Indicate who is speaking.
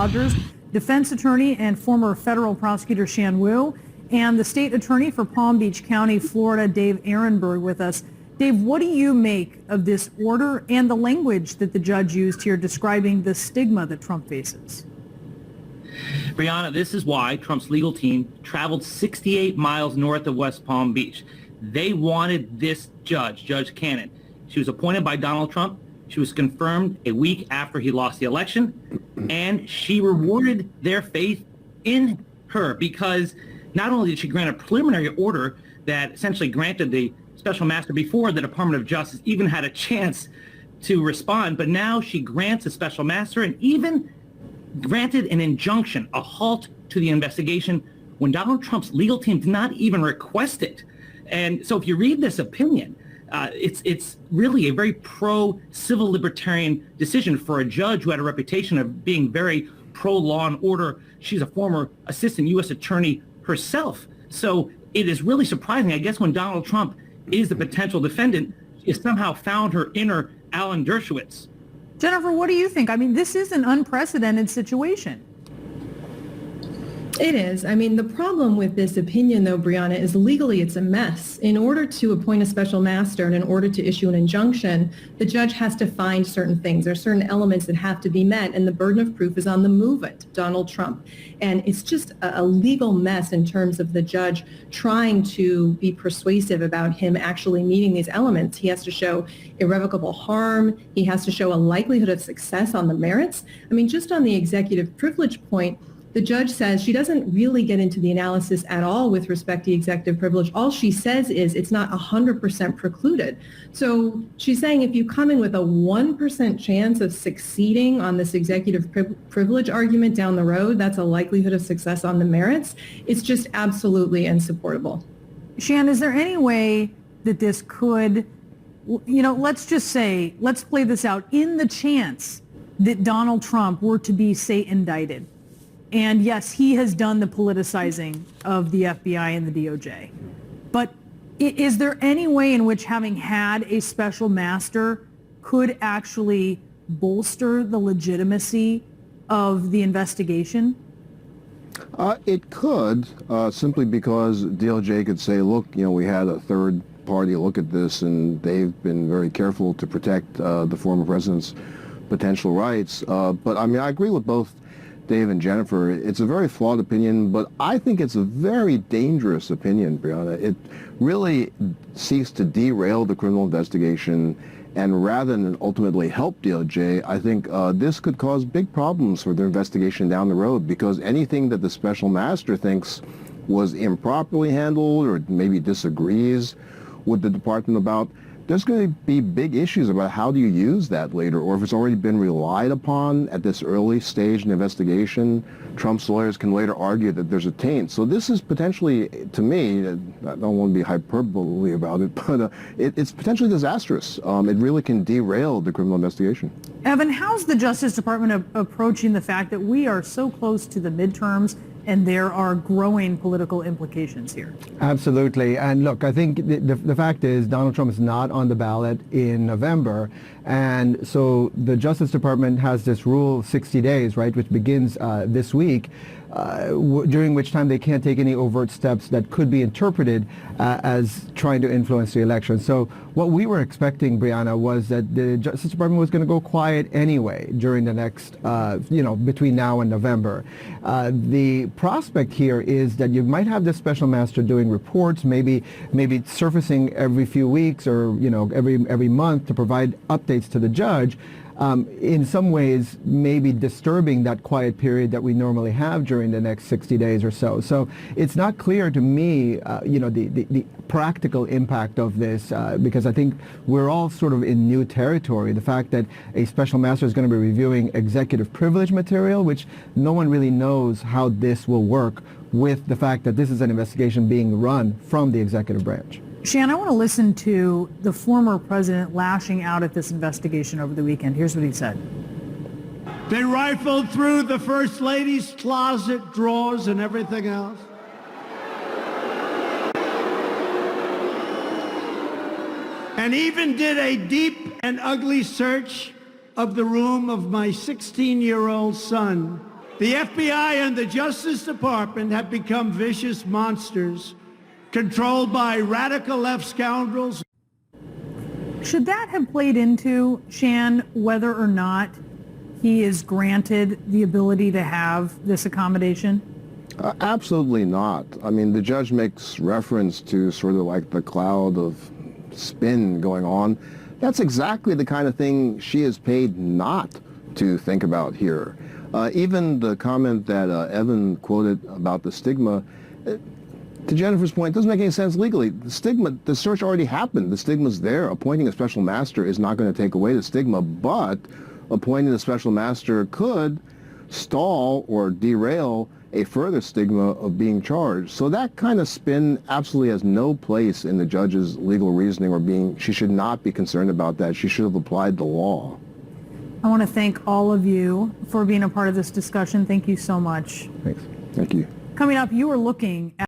Speaker 1: Rodgers, defense attorney and former federal prosecutor Shan Wu, and the state attorney for Palm Beach County, Florida, Dave Aronberg, with us. Dave, what do you make of this order and the language that the judge used here describing the stigma that Trump faces?
Speaker 2: Brianna, this is why Trump's legal team traveled 68 miles north of West Palm Beach. They wanted this judge, Judge Canon. She was appointed by Donald Trump. She was confirmed a week after he lost the election, and she rewarded their faith in her because not only did she grant a preliminary order that essentially granted the special master before the Department of Justice even had a chance to respond, but now she grants a special master and even granted an injunction, a halt to the investigation when Donald Trump's legal team did not even request it. And so if you read this opinion, it's really a very pro-civil libertarian decision for a judge who had a reputation of being very pro-law and order. She's a former assistant U.S. attorney herself. So it is really surprising, I guess, when Donald Trump is the potential defendant, she has somehow found her inner Alan Dershowitz.
Speaker 1: Jennifer, what do you think? I mean, this is an unprecedented situation.
Speaker 3: It is. I mean, the problem with this opinion, though, Brianna, is legally it's a mess. In order to appoint a special master and in order to issue an injunction, the judge has to find certain things. There are certain elements that have to be met, and the burden of proof is on the movant, Donald Trump. And it's just a legal mess in terms of the judge trying to be persuasive about him actually meeting these elements. He has to show irrevocable harm. He has to show a likelihood of success on the merits. I mean, just on the executive privilege point, the judge says she doesn't really get into the analysis at all with respect to executive privilege. All she says is it's not 100% precluded. So she's saying if you come in with a 1% chance of succeeding on this executive privilege argument down the road, that's a likelihood of success on the merits. It's just absolutely insupportable.
Speaker 1: Shan, is there any way that this could, let's just say, let's play this out, in the chance that Donald Trump were to be, say, indicted? And yes, he has done the politicizing of the FBI and the DOJ. But is there any way in which having had a special master could actually bolster the legitimacy of the investigation?
Speaker 4: It could, simply because DOJ could say, look, we had a third party look at this and they've been very careful to protect the former president's potential rights. But I mean, I agree with both Dave and Jennifer. It's a very flawed opinion, but I think it's a very dangerous opinion, Brianna. It really seeks to derail the criminal investigation, and rather than ultimately help DOJ, I think this could cause big problems for their investigation down the road, because anything that the special master thinks was improperly handled or maybe disagrees with the department about, there's going to be big issues about how do you use that later, or if it's already been relied upon at this early stage in the investigation, Trump's lawyers can later argue that there's a taint. So this is potentially, to me, I don't want to be hyperbole about it, but it's potentially disastrous. It really can derail the criminal investigation.
Speaker 1: Evan, how's the Justice Department approaching the fact that we are so close to the midterms and there are growing political implications here?
Speaker 5: Absolutely. And look, I think the fact is Donald Trump is not on the ballot in November. And so the Justice Department has this rule of 60 days, right, which begins this week, during which time they can't take any overt steps that could be interpreted as trying to influence the election. So what we were expecting, Brianna, was that the Justice Department was going to go quiet anyway during the next, between now and November. The prospect here is that you might have this special master doing reports, maybe surfacing every few weeks or every month to provide updates to the judge. In some ways maybe disturbing that quiet period that we normally have during the next 60 days or so. So it's not clear to me, the practical impact of this, because I think we're all sort of in new territory. The fact that a special master is going to be reviewing executive privilege material, which no one really knows how this will work with the fact that this is an investigation being run from the executive branch.
Speaker 1: Shan, I want to listen to the former president lashing out at this investigation over the weekend. Here's what he said.
Speaker 6: They rifled through the First Lady's closet, drawers, and everything else. And even did a deep and ugly search of the room of my 16-year-old son, The FBI and the Justice Department have become vicious monsters controlled by radical left scoundrels.
Speaker 1: Should that have played into, Shan, whether or not he is granted the ability to have this accommodation?
Speaker 4: Absolutely not. I mean, the judge makes reference to sort of like the cloud of spin going on. That's exactly the kind of thing she is paid not to think about here. Even the comment that Evan quoted about the stigma, to Jennifer's point, doesn't make any sense legally. The search already happened. The stigma's there. Appointing a special master is not going to take away the stigma, but appointing a special master could stall or derail a further stigma of being charged. So that kind of spin absolutely has no place in the judge's legal reasoning or she should not be concerned about that. She should have applied the law.
Speaker 1: I want to thank all of you for being a part of this discussion. Thank you so much.
Speaker 4: Thanks. Thank you.
Speaker 1: Coming up, you are looking at